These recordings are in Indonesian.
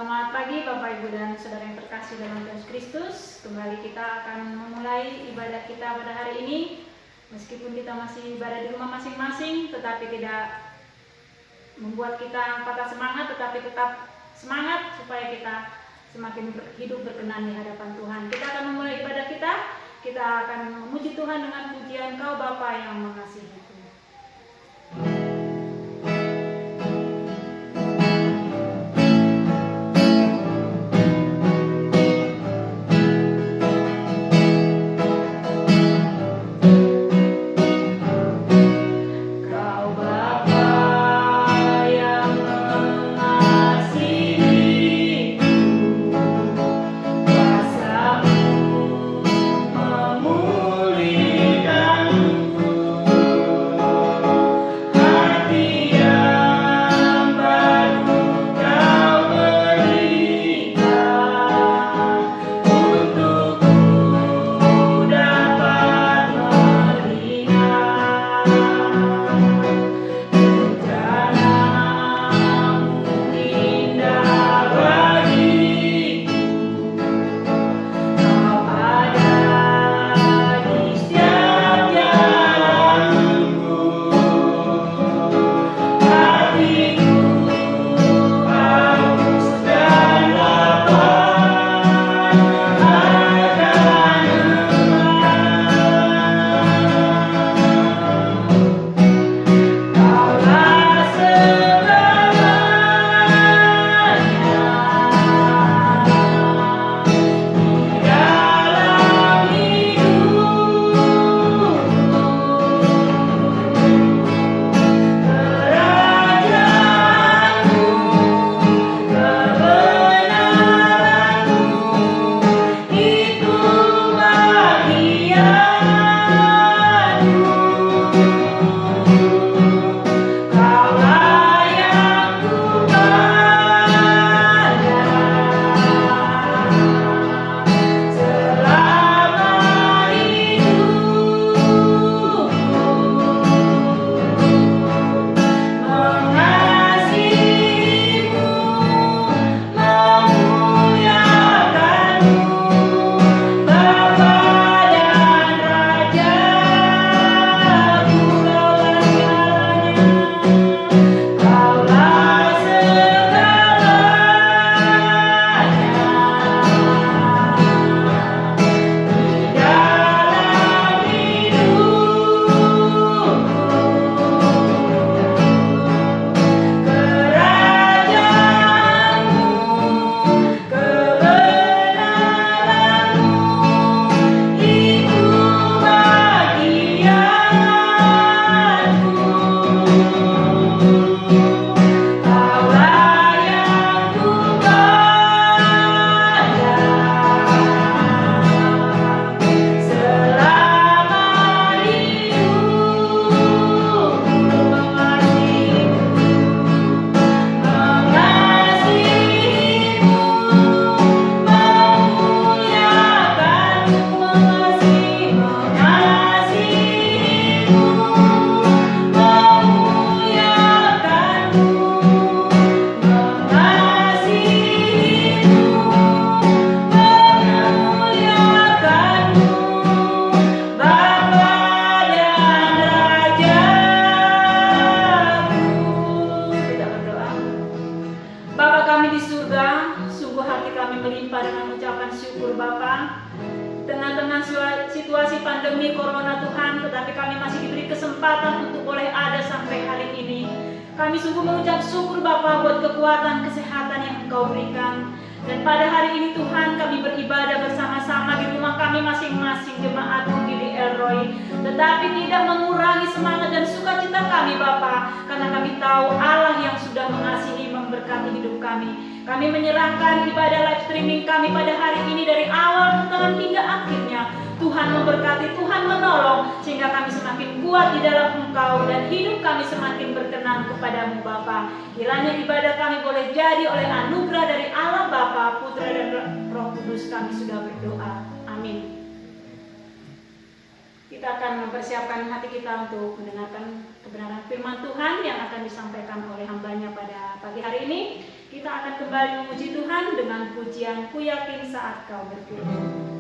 Selamat pagi Bapak Ibu dan Saudara yang terkasih dalam Yesus Kristus. Kembali kita akan memulai ibadah kita pada hari ini. Meskipun kita masih ibadah di rumah masing-masing, tetapi tidak membuat kita patah semangat, tetapi tetap semangat supaya kita semakin hidup berkenan di hadapan Tuhan. Kita akan memulai ibadah kita. Kita akan memuji Tuhan dengan pujian Kau Bapa yang mengasihi. Situasi pandemi corona Tuhan, tetapi kami masih diberi kesempatan untuk boleh ada sampai hari ini. Kami sungguh mengucap syukur Bapa buat kekuatan, kesehatan yang Engkau berikan. Dan pada hari ini Tuhan, kami beribadah bersama-sama di rumah kami masing-masing jemaat di Elroy, tetapi tidak mengurangi semangat dan sukacita kami Bapa, karena kami tahu Allah yang sudah mengasihi memberkati hidup kami. Kami menyerahkan ibadah live streaming kami pada hari ini dari awal pertengahan hingga akhirnya. Tuhan memberkati, Tuhan menolong, sehingga kami semakin kuat di dalam Engkau dan hidup kami semakin berkenan kepadamu Bapa. Kiranya ibadah kami boleh jadi oleh anugerah dari Allah Bapa, Putra dan Roh Kudus. Kami sudah berdoa. Amin. Kita akan mempersiapkan hati kita untuk mendengarkan kebenaran firman Tuhan yang akan disampaikan oleh hambanya pada pagi hari ini. Kita akan kembali memuji Tuhan dengan pujian Ku Yakin Saat Kau Berfirman.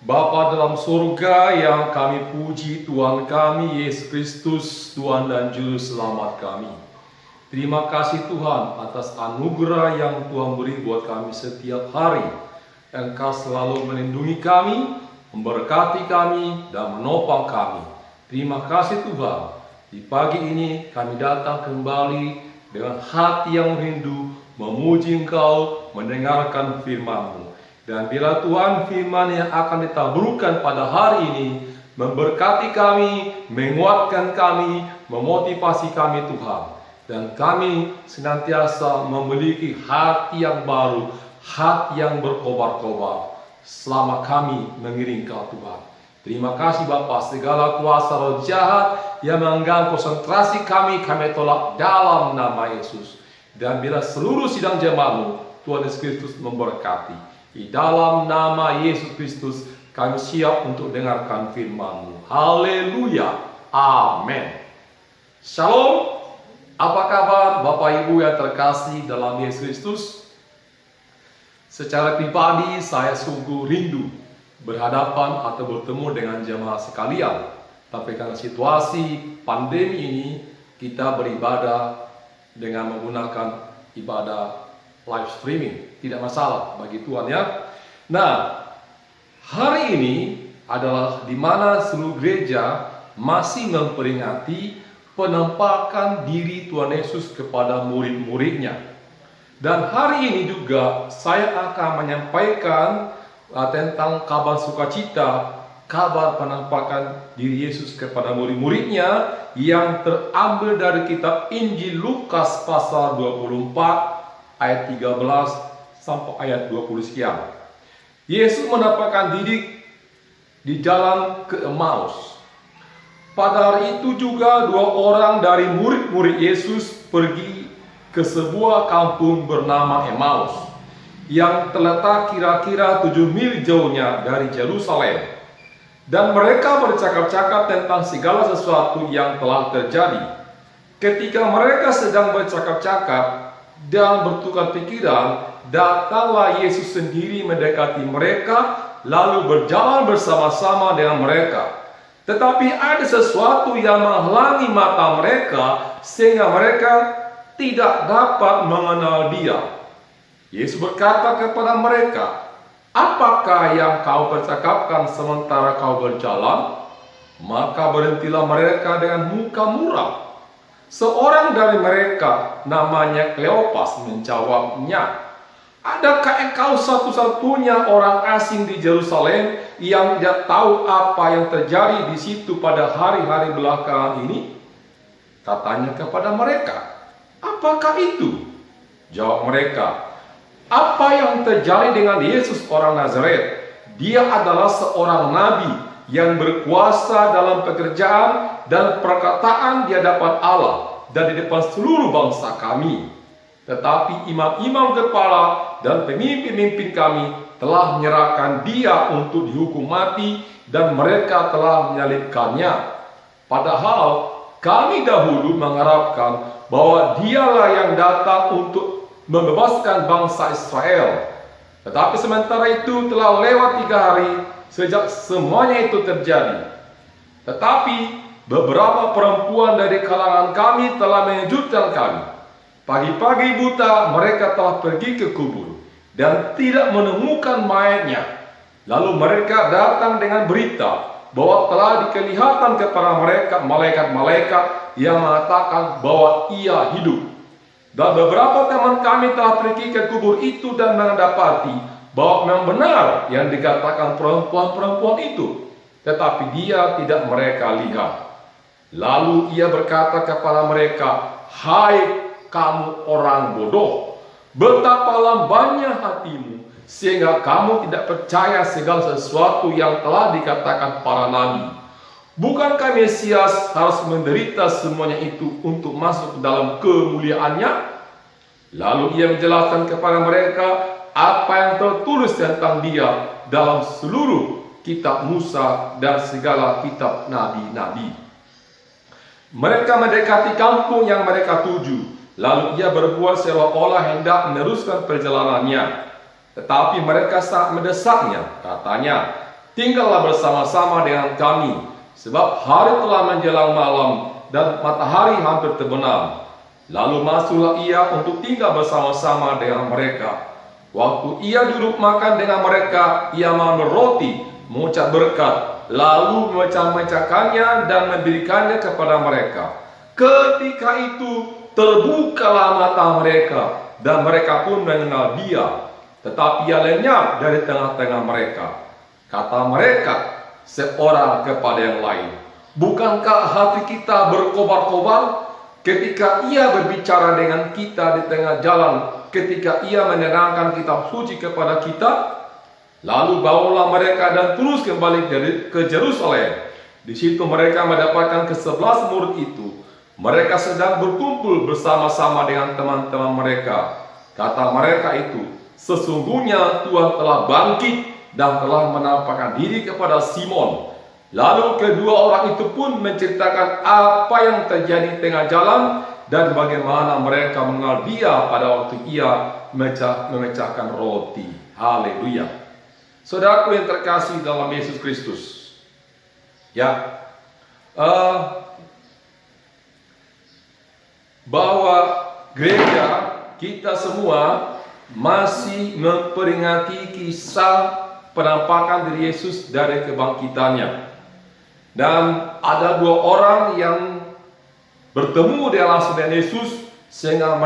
Bapa dalam surga yang kami puji, Tuhan kami Yesus Kristus, Tuhan dan Juru Selamat kami. Terima kasih Tuhan atas anugerah yang Tuhan beri buat kami setiap hari. Engkau selalu melindungi kami, memberkati kami, dan menopang kami. Terima kasih Tuhan. Di pagi ini kami datang kembali dengan hati yang rindu, memuji Engkau, mendengarkan firman-Mu. Dan bila Tuhan firman yang akan ditaburkan pada hari ini memberkati kami, menguatkan kami, memotivasi kami Tuhan. Dan kami senantiasa memiliki hati yang baru, hati yang berkobar-kobar selama kami mengiring Kau Tuhan. Terima kasih Bapa, segala kuasa roh jahat yang mengganggu konsentrasi kami tolak dalam nama Yesus. Dan bila seluruh sidang jemaat-Mu, Tuhan Yesus Kristus memberkati. Di dalam nama Yesus Kristus, kami siap untuk dengarkan firman-Mu. Haleluya. Amin. Shalom. Apa kabar Bapak Ibu yang terkasih dalam Yesus Kristus? Secara pribadi saya sungguh rindu berhadapan atau bertemu dengan jemaat sekalian. Tapi karena situasi pandemi ini, kita beribadah dengan menggunakan ibadah live streaming. Tidak masalah bagi Tuhan ya. Nah, hari ini adalah di mana seluruh gereja masih memperingati penampakan diri Tuhan Yesus kepada murid-muridnya. Dan hari ini juga saya akan menyampaikan tentang kabar sukacita, kabar penampakan diri Yesus kepada murid-muridnya yang terambil dari kitab Injil Lukas pasal 24 ayat 13 sampai ayat 20 sekian. Yesus menampakkan diri di jalan ke Emmaus. Pada hari itu juga 2 orang dari murid-murid Yesus pergi ke sebuah kampung bernama Emmaus yang terletak kira-kira 7 mil jauhnya dari Yerusalem. Dan mereka bercakap-cakap tentang segala sesuatu yang telah terjadi. Ketika mereka sedang bercakap-cakap dan bertukar pikiran, datanglah Yesus sendiri mendekati mereka, lalu berjalan bersama-sama dengan mereka. Tetapi ada sesuatu yang menghalangi mata mereka, sehingga mereka tidak dapat mengenal Dia. Yesus berkata kepada mereka, "Apakah yang kau percakapkan sementara kau berjalan?" Maka berhentilah mereka dengan muka muram. Seorang dari mereka, namanya Kleopas, menjawabnya, "Adakah engkau satu-satunya orang asing di Yerusalem yang tidak tahu apa yang terjadi di situ pada hari-hari belakangan ini?" Katanya kepada mereka, "Apakah itu?" Jawab mereka, "Apa yang terjadi dengan Yesus orang Nazaret? Dia adalah seorang nabi yang berkuasa dalam pekerjaan dan perkataan di hadapan Allah dan di depan seluruh bangsa kami. Tetapi imam-imam kepala dan pemimpin-pemimpin kami telah menyerahkan Dia untuk dihukum mati dan mereka telah menyalibkannya. Padahal kami dahulu mengharapkan bahwa Dialah yang datang untuk membebaskan bangsa Israel. Tetapi sementara itu telah lewat 3 hari sejak semuanya itu terjadi. Tetapi beberapa perempuan dari kalangan kami telah mengejutkan kami. Pagi-pagi buta mereka telah pergi ke kubur dan tidak menemukan mayatnya. Lalu mereka datang dengan berita bahwa telah dikelihatan kepada mereka malaikat-malaikat yang mengatakan bahwa Ia hidup. Dan beberapa teman kami telah pergi ke kubur itu dan mendapati bahwa memang benar yang dikatakan perempuan-perempuan itu, tetapi Dia tidak mereka lihat. Lalu Ia berkata kepada mereka, "Hai kamu orang bodoh, betapa lambannya hatimu, sehingga kamu tidak percaya segala sesuatu yang telah dikatakan para nabi. Bukankah Mesias harus menderita semuanya itu untuk masuk dalam kemuliaannya?" Lalu Ia menjelaskan kepada mereka apa yang tertulis tentang Dia dalam seluruh kitab Musa dan segala kitab nabi-nabi. Mereka mendekati kampung yang mereka tuju. Lalu Ia berbuat seolah-olah hendak meneruskan perjalanannya. Tetapi mereka sangat mendesaknya. Katanya, "Tinggallah bersama-sama dengan kami, sebab hari telah menjelang malam dan matahari hampir terbenam." Lalu masuklah Ia untuk tinggal bersama-sama dengan mereka. Waktu Ia duduk makan dengan mereka, Ia mengambil roti, mengucap berkat, lalu memecah-mecahkannya dan memberikannya kepada mereka. Ketika itu terbukalah mata mereka, dan mereka pun mengenal Dia. Tetapi Ia lenyap dari tengah-tengah mereka. Kata mereka seorang kepada yang lain, "Bukankah hati kita berkobar-kobar ketika ia berbicara dengan kita di tengah jalan, ketika ia menenangkan kitab suci kepada kita, lalu bawalah mereka dan terus kembali ke Yerusalem. Di situ mereka mendapatkan ke-11 murid itu. Mereka sedang berkumpul bersama-sama dengan teman-teman mereka. Kata mereka itu, sesungguhnya Tuhan telah bangkit dan telah menampakkan diri kepada Simon. Lalu kedua orang itu pun menceritakan apa yang terjadi di tengah jalan dan bagaimana mereka mengenal dia pada waktu ia memecahkan roti. Haleluya. Saudaraku yang terkasih dalam Yesus Kristus. Ya, bahwa gereja kita semua masih memperingati kisah penampakan diri Yesus dari kebangkitannya. Dan ada dua orang yang bertemu dengan Yesus sehingga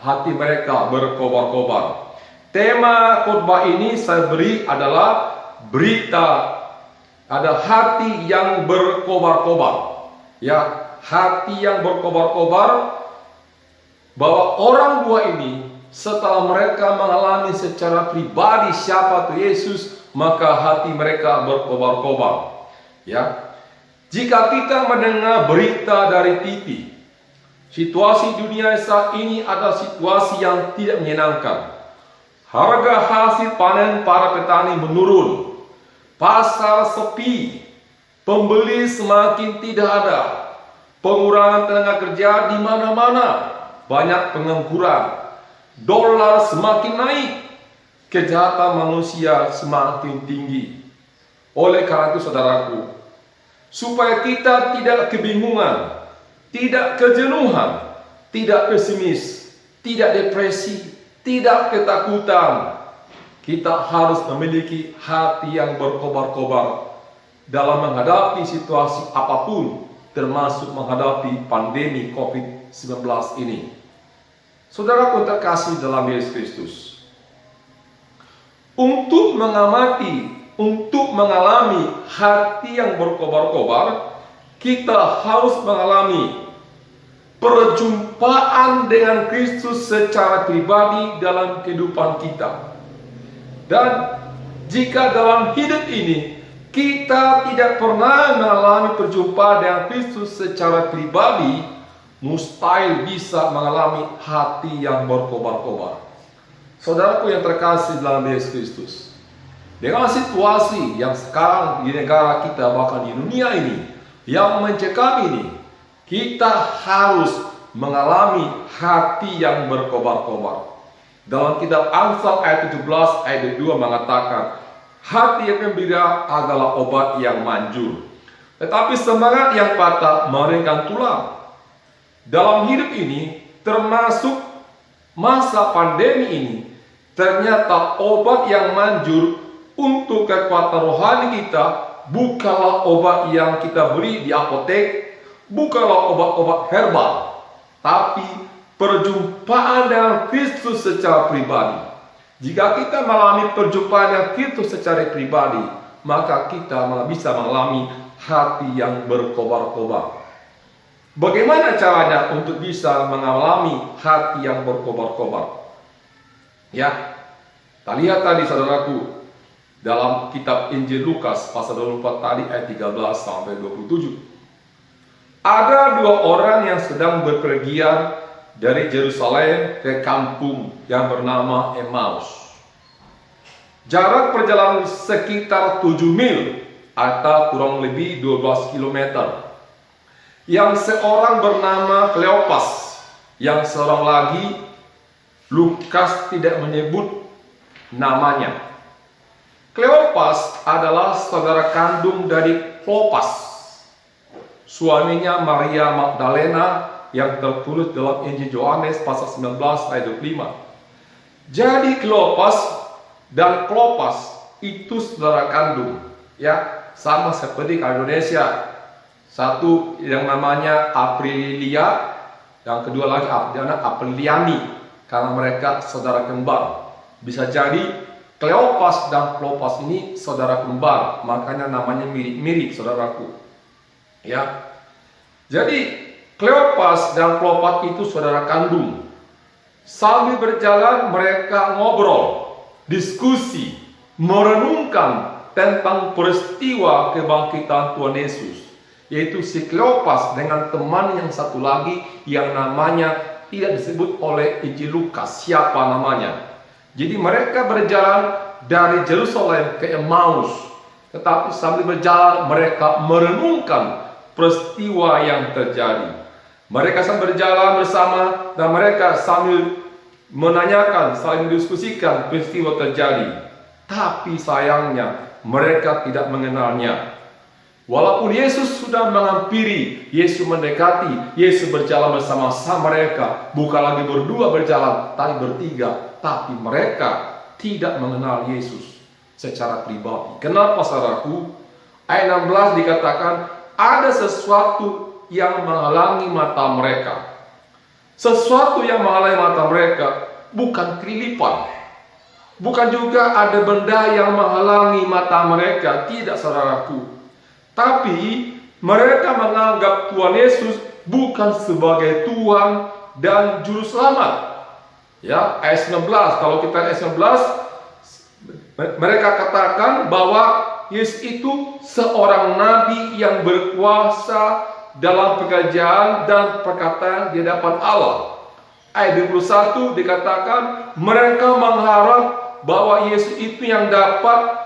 hati mereka berkobar-kobar. Tema khotbah ini saya beri adalah berita ada hati yang berkobar-kobar. Ya, hati yang berkobar-kobar, bahwa orang dua ini setelah mereka mengalami secara pribadi siapa itu Yesus, maka hati mereka berkobar-kobar. Ya, jika kita mendengar berita dari TV, situasi dunia saat ini ada situasi yang tidak menyenangkan. Harga hasil panen para petani menurun, pasar sepi, pembeli semakin tidak ada, pengurangan tenaga kerja di mana-mana, banyak pengangguran, dolar semakin naik, kejahatan manusia semakin tinggi. Oleh karena itu saudaraku, supaya kita tidak kebingungan, tidak kejenuhan, tidak pesimis, tidak depresi, tidak ketakutan, kita harus memiliki hati yang berkobar-kobar dalam menghadapi situasi apapun, termasuk menghadapi pandemi COVID-19 ini. Saudaraku terkasih dalam Yesus Kristus, untuk mengalami hati yang berkobar-kobar, kita harus mengalami perjumpaan dengan Kristus secara pribadi dalam kehidupan kita. Dan jika dalam hidup ini kita tidak pernah mengalami perjumpaan dengan Kristus secara pribadi, mustahil bisa mengalami hati yang berkobar-kobar. Saudaraku yang terkasih dalam Yesus Kristus, dengan situasi yang sekarang di negara kita, bahkan di dunia ini yang mencekam ini, kita harus mengalami hati yang berkobar-kobar. Dalam kitab Amsal ayat 17 ayat 2 mengatakan, hati yang gembira adalah obat yang manjur, tetapi semangat yang patah meringkan tulang. Dalam hidup ini, termasuk masa pandemi ini, ternyata obat yang manjur untuk kekuatan rohani kita bukanlah obat yang kita beli di apotek, bukanlah obat-obat herbal, tapi perjumpaan dengan Kristus secara pribadi. Jika kita mengalami perjumpaan dengan Kristus secara pribadi, maka kita bisa mengalami hati yang berkobar-kobar. Bagaimana caranya untuk bisa mengalami hati yang berkobar-kobar? Ya, kita lihat tadi saudaraku, dalam kitab Injil Lukas pasal 24 tadi ayat 13 sampai 27. Ada dua orang yang sedang berpergian dari Yerusalem ke kampung yang bernama Emmaus. Jarak perjalanan sekitar 7 mil atau kurang lebih 12 km. Yang seorang bernama Kleopas, yang seorang lagi Lukas tidak menyebut namanya. Kleopas adalah saudara kandung dari Klopas, suaminya Maria Magdalena, yang tertulis dalam Injil Yohanes pasal 19 ayat 25. Jadi Kleopas dan Klopas itu saudara kandung, ya, sama seperti kalau Indonesia. Satu yang namanya Aprilia, yang kedua lagi Apriliani, karena mereka saudara kembar. Bisa jadi Kleopas dan Klopas ini saudara kembar, makanya namanya mirip-mirip saudaraku. Ya. Jadi Kleopas dan Klopas itu saudara kandung. Sambil berjalan mereka ngobrol, diskusi, merenungkan tentang peristiwa kebangkitan Tuhan Yesus. Yaitu si Kleopas dengan teman yang satu lagi yang namanya tidak disebut oleh Injil Lukas siapa namanya. Jadi mereka berjalan dari Yerusalem ke Emmaus. Tetapi sambil berjalan mereka merenungkan peristiwa yang terjadi. Mereka sambil berjalan bersama dan mereka sambil menanyakan, saling mendiskusikan peristiwa terjadi. Tapi sayangnya mereka tidak mengenalnya. Walaupun Yesus sudah menghampiri, Yesus mendekati, Yesus berjalan bersama-sama mereka. Bukan lagi berdua berjalan, tapi bertiga. Tapi mereka tidak mengenal Yesus secara pribadi. Kenapa saudaraku? Ayat 16 dikatakan ada sesuatu yang menghalangi mata mereka. Sesuatu yang menghalangi mata mereka bukan kelilipan. Bukan juga ada benda yang menghalangi mata mereka. Tidak saudaraku. Tapi mereka menganggap Tuhan Yesus bukan sebagai Tuhan dan Juru Selamat. Ya, ayat 19. Kalau kita ayat 19, mereka katakan bahwa Yesus itu seorang nabi yang berkuasa dalam pekerjaan dan perkataan di hadapan Allah. Ayat 21 dikatakan mereka mengharap bahwa Yesus itu yang dapat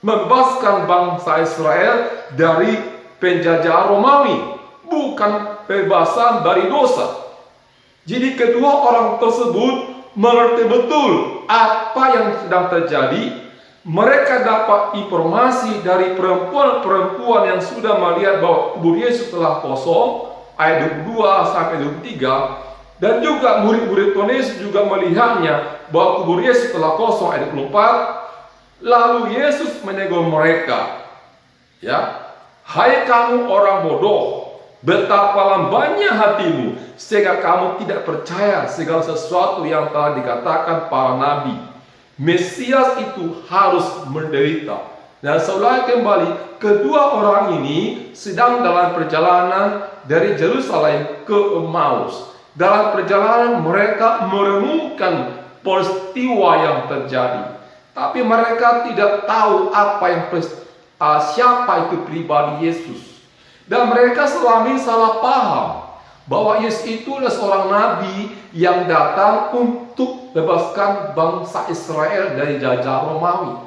membebaskan bangsa Israel dari penjajahan Romawi, bukan pembebasan dari dosa. Jadi kedua orang tersebut mengerti betul apa yang sedang terjadi. Mereka dapat informasi dari perempuan-perempuan yang sudah melihat bahwa kubur Yesus telah kosong, ayat 22 sampai 23, dan juga murid-murid Tuhan Yesus juga melihatnya bahwa kubur Yesus telah kosong, ayat 24. Lalu Yesus menegur mereka, ya, hai kamu orang bodoh, betapa lambannya hatimu sehingga kamu tidak percaya segala sesuatu yang telah dikatakan para nabi. Mesias itu harus menderita. Dan seolah kembali, kedua orang ini sedang dalam perjalanan dari Yerusalem ke Emmaus. Dalam perjalanan mereka merenungkan peristiwa yang terjadi. Tapi mereka tidak tahu apa yang siapa itu pribadi Yesus. Dan mereka selama ini salah paham bahwa Yesus itu adalah seorang nabi yang datang untuk bebaskan bangsa Israel dari jajahan Romawi.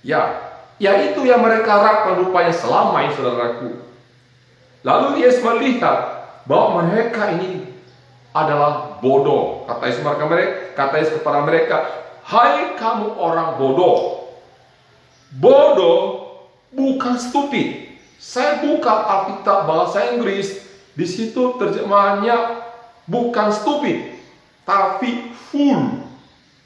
Ya itu yang mereka harapkan rupanya selama ini, saudaraku. Lalu Yesus melihat bahwa mereka ini adalah bodoh. Kata Yesus kepada mereka, hai kamu orang bodoh. Bodoh bukan stupid. Saya buka Alkitab bahasa Inggris. Di situ terjemahannya bukan stupid, tapi fool.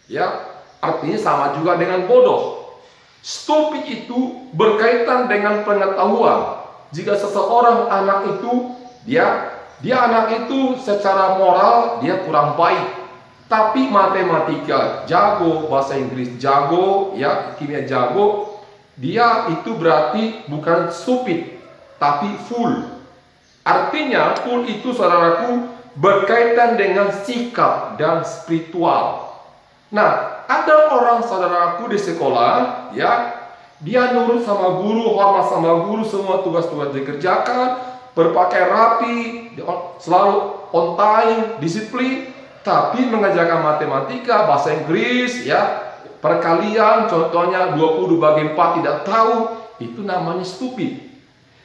Ya, artinya sama juga dengan bodoh. Stupid itu berkaitan dengan pengetahuan. Jika seseorang anak itu dia anak itu secara moral dia kurang baik, tapi matematika jago, bahasa Inggris jago, ya, kimia jago, dia itu berarti bukan stupid, tapi fool. Artinya fool itu, saudaraku, berkaitan dengan sikap dan spiritual. Nah, ada orang, saudaraku, di sekolah, ya, dia nurut sama guru, hormat sama guru, semua tugas-tugas dikerjakan, berpakaian rapi, selalu on time, disiplin, tapi mengajarkan matematika, bahasa Inggris, ya, perkalian, contohnya 20 bagi 4 tidak tahu, itu namanya stupid.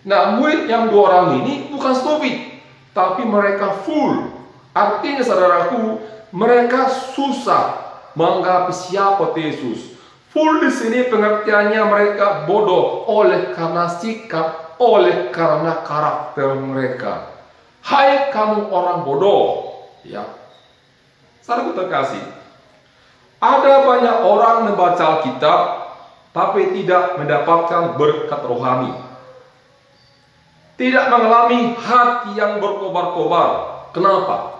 Nah, murid yang dua orang ini bukan stupid, tapi mereka fool. Artinya, saudaraku, mereka susah menganggap siapa Yesus. Fool di sini pengertiannya mereka bodoh oleh karena sikap, oleh karena karakter mereka. Hai kamu orang bodoh, ya. Saudaraku terkasih, ada banyak orang membaca Alkitab tapi tidak mendapatkan berkat rohani. Tidak mengalami hati yang berkobar-kobar. Kenapa?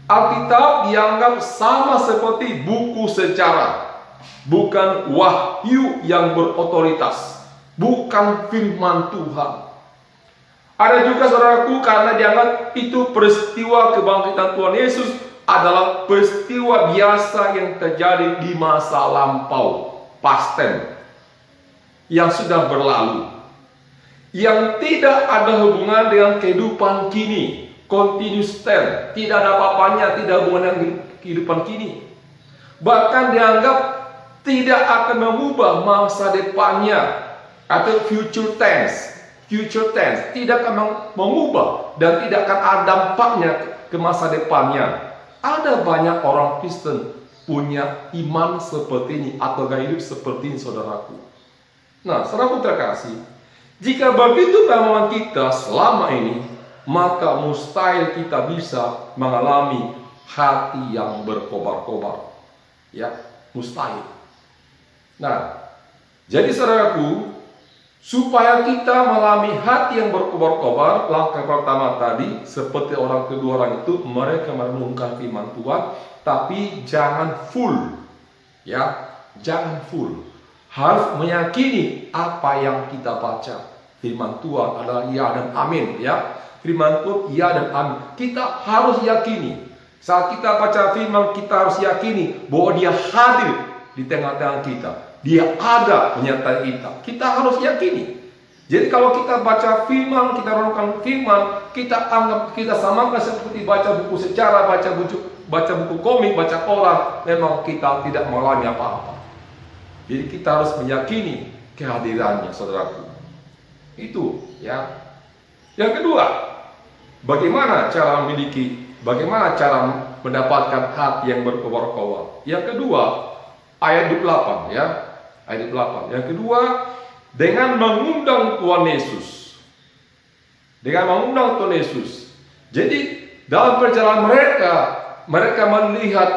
Alkitab dianggap sama seperti buku sejarah, bukan wahyu yang berotoritas, bukan firman Tuhan. Ada juga saudaraku karena dianggap itu peristiwa kebangkitan Tuhan Yesus adalah peristiwa biasa yang terjadi di masa lampau, past tense, yang sudah berlalu, yang tidak ada hubungan dengan kehidupan kini, continuous tense, tidak ada apa-apanya, tidak hubungan dengan kehidupan kini. Bahkan dianggap tidak akan mengubah masa depannya, atau future tense tidak akan mengubah dan tidak akan ada dampaknya ke masa depannya. Ada banyak orang Kristen punya iman seperti ini atau gaya hidup seperti ini, saudaraku. Nah, saudaraku terkasih, jika begitu pemahaman kita selama ini, maka mustahil kita bisa mengalami hati yang berkobar-kobar. Ya, mustahil. Nah, jadi saudaraku, supaya kita mengalami hati yang berkobar-kobar, langkah pertama tadi, seperti orang kedua orang itu, mereka merenungkan firman Tuhan, tapi jangan full. Ya, jangan full. Harus meyakini apa yang kita baca. Firman Tuhan adalah ya dan amin. Ya, firman Tuhan ya dan amin. Kita harus yakini. Saat kita baca firman, kita harus yakini bahwa dia hadir di tengah-tengah kita. Dia ada menyertai kita. Kita harus yakini. Jadi kalau kita baca firman, kita renungkan firman, kita anggap, kita samakan seperti baca buku sejarah, baca buku komik, baca koran, memang kita tidak mengalami apa-apa. Jadi kita harus meyakini kehadirannya, saudaraku. Itu, ya. Yang kedua, bagaimana cara mendapatkan hati yang berkobar-kobar? Yang kedua, ayat 28, ya. Ayat 28. Yang kedua, dengan mengundang Tuhan Yesus. Dengan mengundang Tuhan Yesus. Jadi dalam perjalanan mereka melihat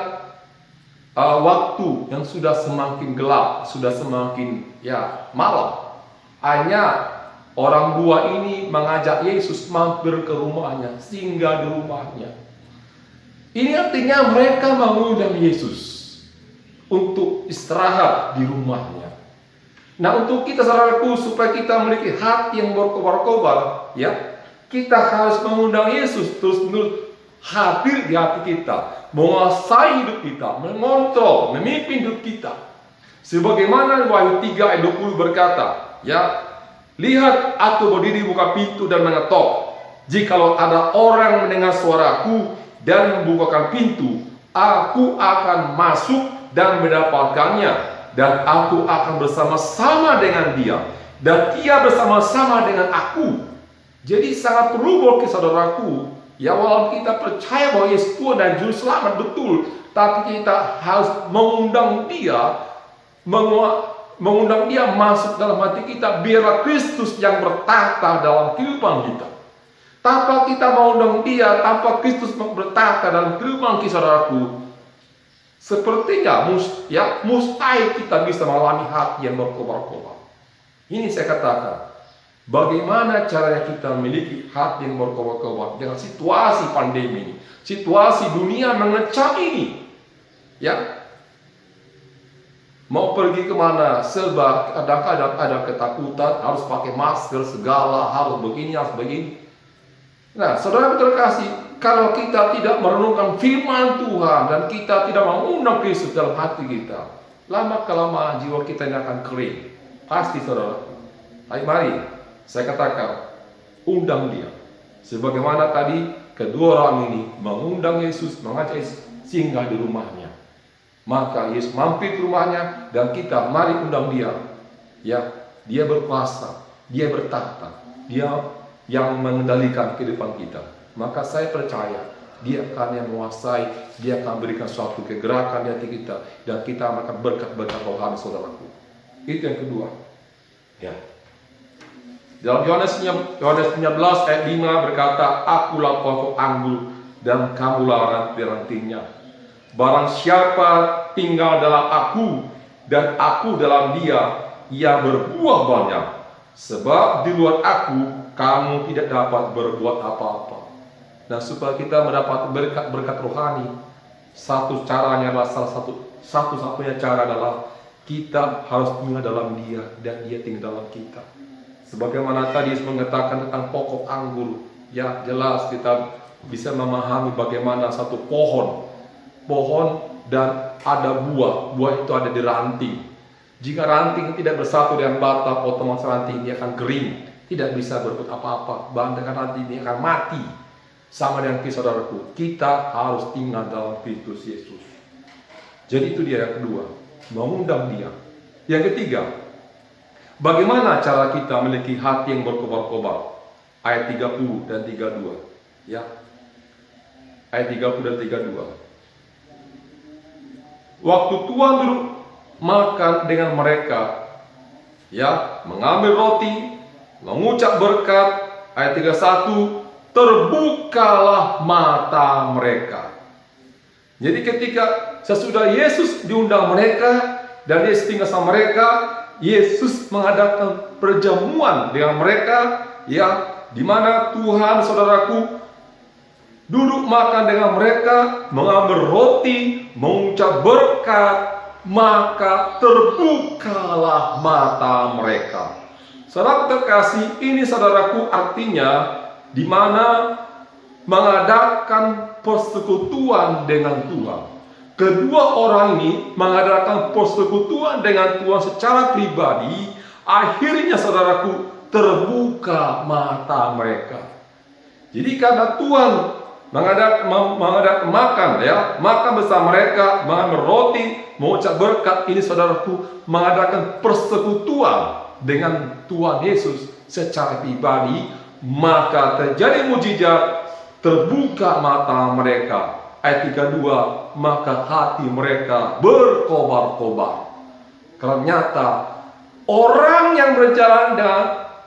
waktu yang sudah semakin gelap, sudah semakin malam. Hanya orang dua ini mengajak Yesus mampir ke rumahnya, singgah di rumahnya. Ini artinya mereka mengundang Yesus untuk istirahat di rumahnya. Nah, untuk kita saudaraku, supaya kita memiliki hati yang berkobar-kobar, ya, kita harus mengundang Yesus terus-menerus hadir di hati kita, menguasai hidup kita, mengontrol, memimpin hidup kita. Sebagaimana Wahyu 3 ayat 20 berkata, ya, lihat aku berdiri buka pintu dan mengetok. Jikalau ada orang mendengar suaraku dan membukakan pintu, aku akan masuk dan mendapatkannya, dan aku akan bersama-sama dengan dia, dan dia bersama-sama dengan aku. Jadi sangat perlu bagi saudaraku, ya, walaupun kita percaya bahwa Yesus Tuhan dan Juru Selamat betul, tapi kita harus mengundang dia masuk dalam hati kita, biarlah Kristus yang bertahta dalam kehidupan kita. Tanpa kita mengundang dia, tanpa Kristus bertahta dalam kehidupan kita, saudaraku, sepertinya mustahil kita bisa mengalami hati yang berkobar-kobar. Ini saya katakan, bagaimana caranya kita memiliki hati yang berkobar-kobar dengan situasi pandemi ini, situasi dunia mengecam ini, ya. Mau pergi kemana, serba kadang-kadang ada ketakutan, harus pakai masker segala, harus begini, harus begini. Nah, saudara terkasih, kalau kita tidak merenungkan firman Tuhan dan kita tidak mengundang Kristus dalam hati kita, lama-kelamaan jiwa kita ini akan kering. Pasti, saudara. Ayo mari, saya katakan, undang dia. Sebagaimana tadi kedua orang ini mengundang Yesus, mengajak Yesus singgah di rumahnya. Maka Yesus mampir ke rumahnya dan kita mari undang dia. Ya, dia berkuasa, dia bertahta, dia yang mengendalikan kehidupan kita. Maka saya percaya dia akan yang menguasai, dia akan berikan suatu kegerakan di hati kita, dan kita akan berkat-berkat rohani, saudaraku. Itu yang kedua. Ya. Dalam Yohanes 19 ayat 5 berkata, akulah pokok anggur dan kamulah ranting-rantingnya. Barang siapa tinggal dalam aku dan aku dalam dia, ia berbuah banyak. Sebab di luar aku kamu tidak dapat berbuat apa-apa. Nah, supaya kita mendapat berkat-berkat rohani, satu caranya adalah satu-satunya cara adalah kita harus tinggal dalam dia dan dia tinggal dalam kita. Sebagaimana tadi mengatakan tentang pokok anggur, ya jelas kita bisa memahami bagaimana satu pohon dan ada buah itu ada di ranting. Jika ranting tidak bersatu dengan batang, otomatis ranting ini akan kering, tidak bisa berbuat apa-apa, bahkan ranting ini akan mati. Sama dengan saudaraku, kita harus tinggal dalam Kristus Yesus. Jadi itu dia yang kedua, mengundang Dia. Yang ketiga, bagaimana cara kita memiliki hati yang berkobar-kobar? Ayat 30 dan 32. Ya. Ayat 30 dan 32. Waktu Tuhan duduk makan dengan mereka, ya, mengambil roti, mengucap berkat, ayat 31, terbukalah mata mereka. Jadi ketika sesudah Yesus diundang mereka dan Yesus tinggal sama mereka, Yesus mengadakan perjamuan dengan mereka, ya, di mana Tuhan, saudaraku, duduk makan dengan mereka, mengambil roti, mengucap berkat, maka terbukalah mata mereka. Saudara terkasih, ini saudaraku artinya di mana mengadakan persekutuan dengan Tuhan. Kedua orang ini mengadakan persekutuan dengan Tuhan secara pribadi. Akhirnya saudaraku, terbuka mata mereka. Jadi karena Tuhan mengadakan makan, ya, makan bersama mereka, mengambil roti, mengucap berkat, ini saudaraku mengadakan persekutuan dengan Tuhan Yesus secara pribadi, maka terjadi mujizat, terbuka mata mereka. Ayat 32, maka hati mereka berkobar-kobar. Ternyata orang yang berjalan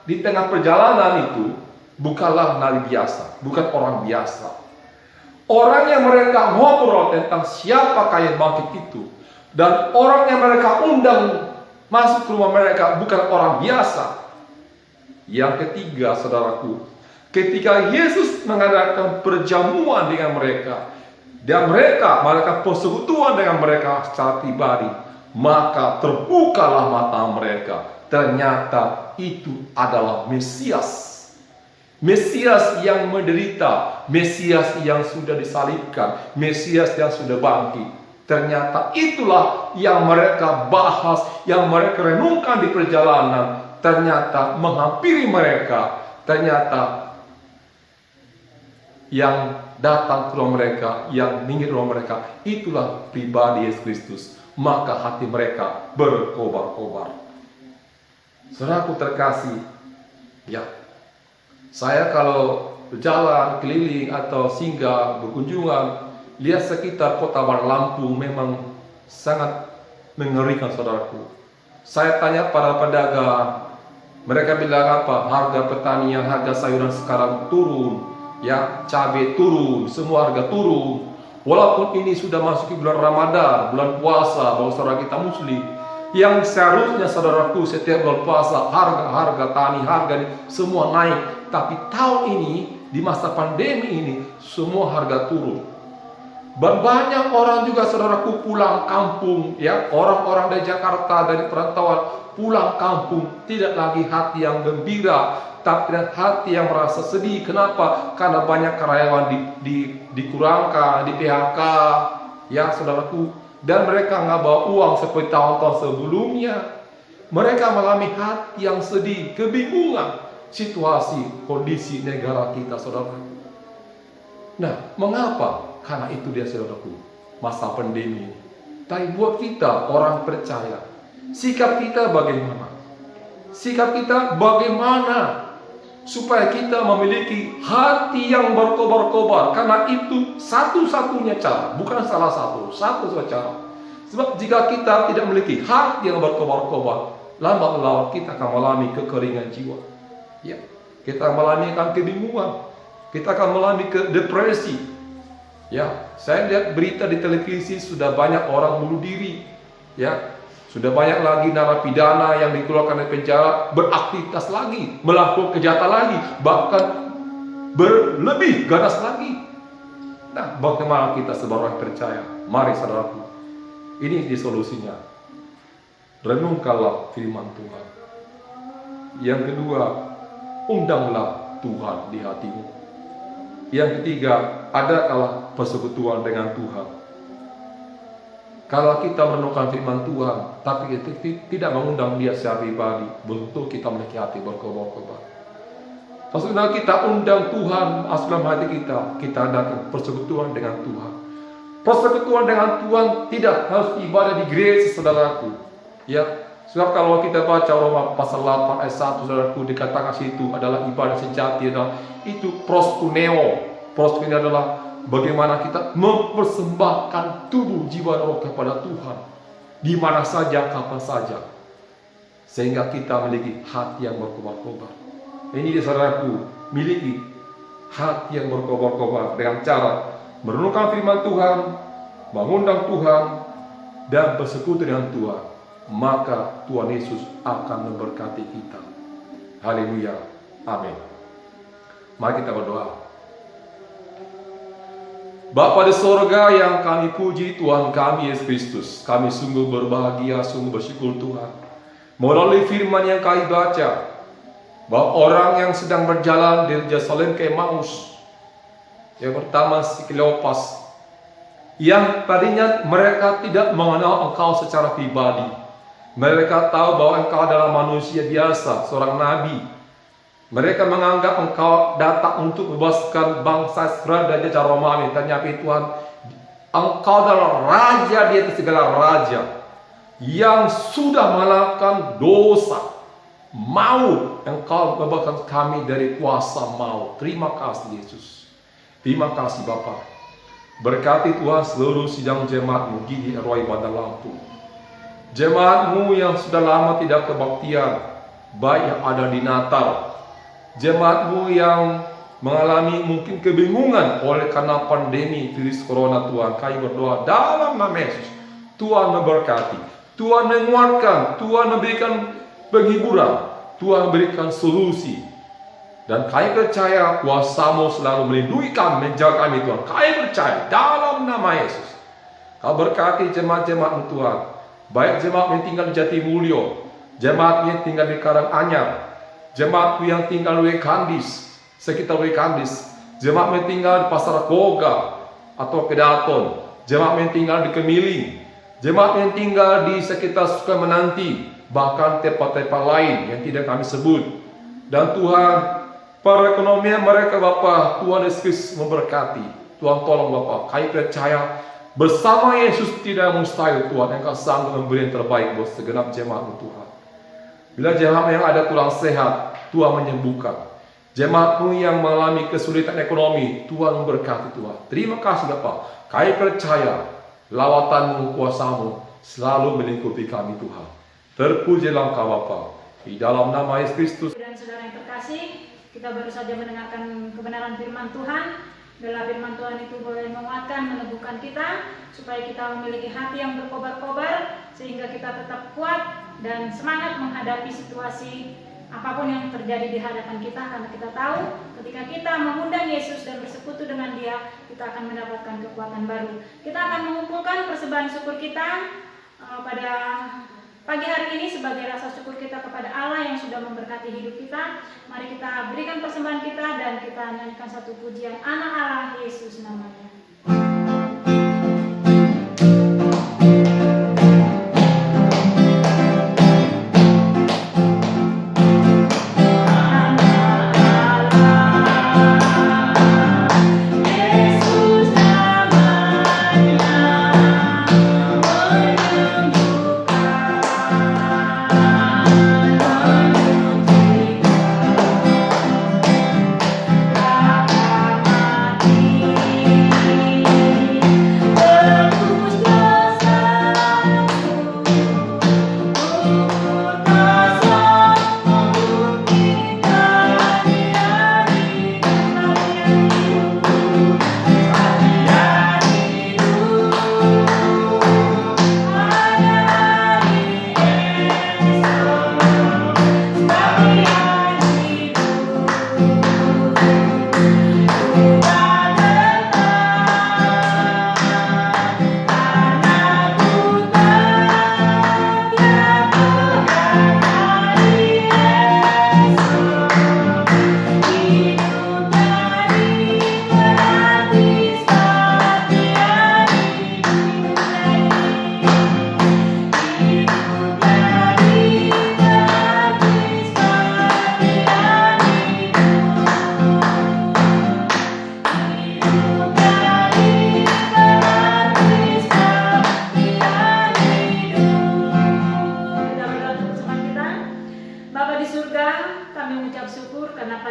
di tengah perjalanan itu bukanlah nabi biasa, bukan orang biasa. Orang yang mereka ngobrol tentang siapa yang bangkit itu, dan orang yang mereka undang masuk ke rumah mereka bukan orang biasa. Yang ketiga, saudaraku, ketika Yesus mengadakan perjamuan dengan mereka, dan mereka melakukan persekutuan dengan mereka secara pribadi, maka terbukalah mata mereka. Ternyata itu adalah Mesias. Mesias yang menderita, Mesias yang sudah disalibkan, Mesias yang sudah bangkit. Ternyata itulah yang mereka bahas, yang mereka renungkan di perjalanan. Ternyata menghampiri mereka. Ternyata yang datang ke rumah mereka, yang minggir rumah mereka, itulah pribadi Yesus Kristus. Maka hati mereka berkobar-kobar. Saudaraku terkasih, ya, saya kalau berjalan, keliling atau singgah, berkunjungan, lihat sekitar kota Bandar Lampung memang sangat mengerikan, saudaraku. Saya tanya para pedagang, mereka bilang apa? Harga pertanian, harga sayuran sekarang turun, ya, cabai turun, semua harga turun. Walaupun ini sudah masuk bulan Ramadan, bulan puasa, bagi saudara kita Muslim, yang seharusnya saudaraku setiap bulan puasa harga tani, harga semua naik. Tapi tahun ini di masa pandemi ini semua harga turun. Dan banyak orang juga saudaraku pulang kampung, ya, orang-orang dari Jakarta, dari perantauan pulang kampung, tidak lagi hati yang gembira, tapi hati yang merasa sedih. Kenapa? Karena banyak karyawan dikurangkan, di PHK, ya saudaraku, dan mereka nggak bawa uang seperti tahun-tahun sebelumnya. Mereka mengalami hati yang sedih, kebingungan situasi, kondisi negara kita, saudaraku. Nah, mengapa? Karena itu dia, saudaraku, masa pandemi ini. Tapi buat kita orang percaya, sikap kita bagaimana? Sikap kita bagaimana supaya kita memiliki hati yang berkobar-kobar? Karena itu satu-satunya cara, bukan salah satu-satunya cara. Sebab jika kita tidak memiliki hati yang berkobar-kobar, lambat laun kita akan mengalami kekeringan jiwa. Ya, kita mengalami kebingungan, kita akan mengalami depresi. Ya, saya lihat berita di televisi sudah banyak orang bunuh diri. Ya, sudah banyak lagi narapidana yang dikeluarkan dari penjara beraktivitas lagi, melakukan kejahatan lagi, bahkan berlebih ganas lagi. Nah, bagaimana kita sebagai orang percaya? Mari saudaraku, ini solusinya. Renungkanlah firman Tuhan. Yang kedua, undanglah Tuhan di hatimu. Yang ketiga, adalah persekutuan dengan Tuhan. Kalau kita merenungkan firman Tuhan, tapi kita tidak mengundang dia secara pribadi, bentuk kita memiliki hati berkobar-kobar. Maksudnya kita undang Tuhan dalam hati kita adakan persekutuan dengan Tuhan. Persekutuan dengan Tuhan tidak harus ibadah di gereja, saudaraku. Ya, sebab kalau kita baca Roma pasal 8 ayat 1, saudaraku, dikatakan situ adalah ibadah sejati, adalah itu proskuneo. Proskuneo adalah bagaimana kita mempersembahkan tubuh, jiwa, dan roh kepada Tuhan di mana saja, kapan saja, sehingga kita memiliki hati yang berkobar-kobar. Ini dia, saudaraku, miliki hati yang berkobar-kobar dengan cara merenungkan firman Tuhan, mengundang Tuhan, dan bersekutu dengan Tuhan. Maka Tuhan Yesus akan memberkati kita. Haleluya, amin. Mari kita berdoa. Bapa di sorga yang kami puji, Tuhan kami Yesus Kristus, kami sungguh berbahagia, sungguh bersyukur Tuhan, melalui firman yang kami baca, bahwa orang yang sedang berjalan dari Yerusalem ke Emmaus, yang pertama si Kleopas, yang tadinya mereka tidak mengenal engkau secara pribadi, mereka tahu bahwa engkau adalah manusia biasa, seorang nabi. Mereka menganggap engkau datang untuk membebaskan bangsa Israel dari jajah Romawi. Ternyata Tuhan, engkau adalah raja di atas segala raja, yang sudah melakukan dosa, maut. Engkau membebaskan kami dari kuasa maut. Terima kasih Yesus. Terima kasih Bapa. Berkati Tuhan seluruh sidang jemaat-Mu di Roy Bandar Lampung. Jemaat-Mu yang sudah lama tidak kebaktian, baik yang ada di Natal, jemaat-Mu yang mengalami mungkin kebingungan oleh karena pandemi virus corona, Tuhan, kami berdoa dalam nama Yesus, Tuhan memberkati, Tuhan menguatkan, Tuhan memberikan penghiburan, Tuhan memberikan solusi. Dan kami percaya kuasa-Mu selalu melindungi kami, menjaga kami Tuhan. Kami percaya dalam nama Yesus. Kau berkati jemaat-jemaat-Mu Tuhan, baik jemaat yang tinggal di Jatimulyo, jemaat yang tinggal di Karanganyar, jemaat yang tinggal di Kandis, sekitar Kandis, jemaat yang tinggal di Pasar Koga atau Kedaton, jemaat yang tinggal di Kemiling, jemaat yang tinggal di sekitar Sukamenanti, bahkan tempat-tempat lain yang tidak kami sebut. Dan Tuhan, perekonomian mereka Bapa, Tuhan Yesus memberkati. Tuhan tolong Bapa, kami percaya bersama Yesus tidak mustahil Tuhan, Engkau sanggup memberi yang terbaik buat segenap jemaat-Mu Tuhan. Bila jemaat yang ada kurang sehat, Tuhan menyembuhkan. Jemaat-Mu yang mengalami kesulitan ekonomi, Tuhan memberkati Tuhan. Terima kasih Bapa. Kami percaya lawatan-Mu, kuasa-Mu selalu melingkupi kami Tuhan. Terpujilah Engkau Bapa. Di dalam nama Yesus Kristus. Dan saudara yang terkasih, kita baru saja mendengarkan kebenaran firman Tuhan. Bila firman Tuhan itu boleh menguatkan, meneguhkan kita, supaya kita memiliki hati yang berkobar-kobar, sehingga kita tetap kuat dan semangat menghadapi situasi apapun yang terjadi di hadapan kita, karena kita tahu ketika kita mengundang Yesus dan bersekutu dengan Dia, kita akan mendapatkan kekuatan baru. Kita akan mengumpulkan persembahan syukur kita pada pagi hari ini sebagai rasa syukur kita kepada Allah yang sudah memberkati hidup kita. Mari kita berikan persembahan kita dan kita nyanyikan satu pujian Anak Allah Yesus namanya.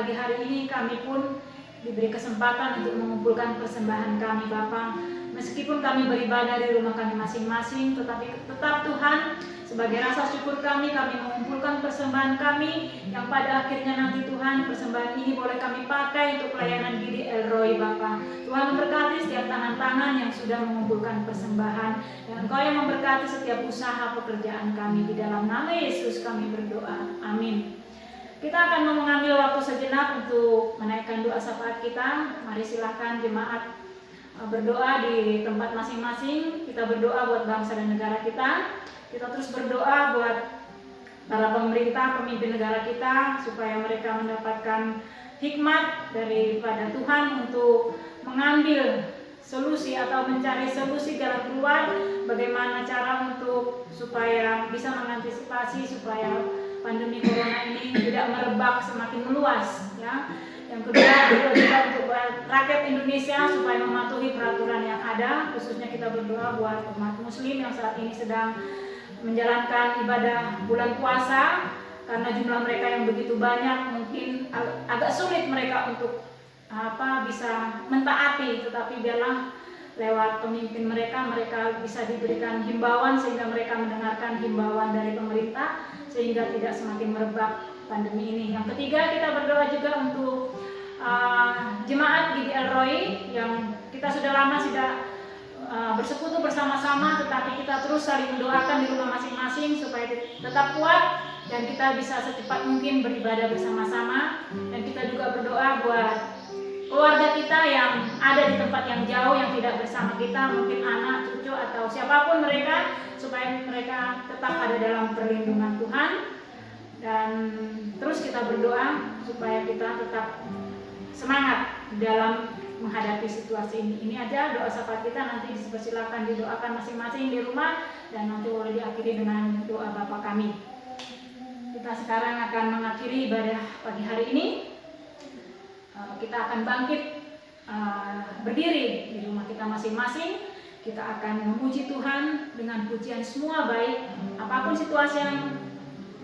pagi hari ini kami pun diberi kesempatan untuk mengumpulkan persembahan kami Bapa. Meskipun kami beribadah di rumah kami masing-masing, tetapi tetap Tuhan, sebagai rasa syukur kami mengumpulkan persembahan kami yang pada akhirnya nanti Tuhan persembahan ini boleh kami pakai untuk pelayanan Gidi El Roy Bapa. Tuhan memberkati setiap tangan-tangan yang sudah mengumpulkan persembahan, dan Engkau yang memberkati setiap usaha pekerjaan kami. Di dalam nama Yesus kami berdoa, amin. Kita akan mengambil waktu sejenak untuk menaikkan doa syafaat kita. Mari silakan jemaat berdoa di tempat masing-masing. Kita berdoa buat bangsa dan negara kita. Kita terus berdoa buat para pemerintah, pemimpin negara kita, supaya mereka mendapatkan hikmat daripada Tuhan untuk mengambil solusi atau mencari solusi jalan keluar, bagaimana cara untuk supaya bisa mengantisipasi supaya pandemi corona ini tidak merebak semakin meluas, ya. Yang kedua juga untuk rakyat Indonesia supaya mematuhi peraturan yang ada, khususnya kita berdoa buat umat muslim yang saat ini sedang menjalankan ibadah bulan puasa, karena jumlah mereka yang begitu banyak mungkin agak sulit mereka untuk bisa mentaati, tetapi biarlah lewat pemimpin mereka bisa diberikan himbauan sehingga mereka mendengarkan himbauan dari pemerintah sehingga tidak semakin merebak pandemi ini. Yang ketiga, kita berdoa juga untuk jemaat Gidi El Roy yang kita sudah lama bersekutu bersama-sama, tetapi kita terus saling mendoakan di rumah masing-masing supaya tetap kuat dan kita bisa secepat mungkin beribadah bersama-sama. Dan kita juga berdoa buat keluarga kita yang ada di tempat yang jauh, yang tidak bersama kita, mungkin anak, cucu, atau siapapun mereka, supaya mereka tetap ada dalam perlindungan Tuhan. Dan terus kita berdoa supaya kita tetap semangat dalam menghadapi situasi ini. Ini aja doa syafaat kita, nanti dipersilakan didoakan masing-masing di rumah, dan nanti boleh diakhiri dengan doa Bapa kami. Kita sekarang akan mengakhiri ibadah pagi hari ini. Kita akan bangkit berdiri di rumah kita masing-masing. Kita akan memuji Tuhan dengan pujian semua baik. Apapun situasi yang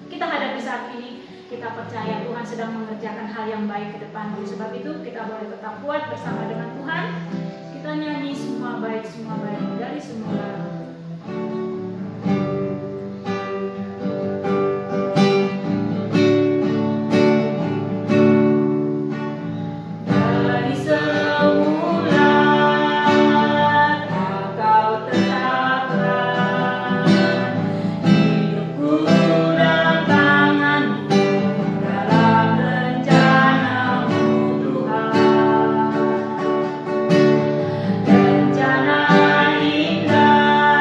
kita hadapi saat ini, kita percaya Tuhan sedang mengerjakan hal yang baik ke depan. Oleh sebab itu kita boleh tetap kuat bersama dengan Tuhan. Kita nyanyi semua baik dari semula. Rencana indah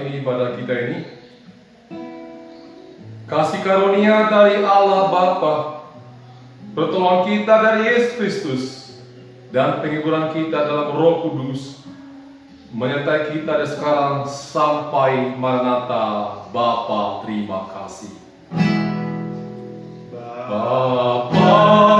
ini ibadah kita ini. Kasih karunia dari Allah Bapa, pertolongan kita dari Yesus Kristus, dan penghiburan kita dalam Roh Kudus menyertai kita dari sekarang sampai Maranatha. Bapa, terima kasih. Bapa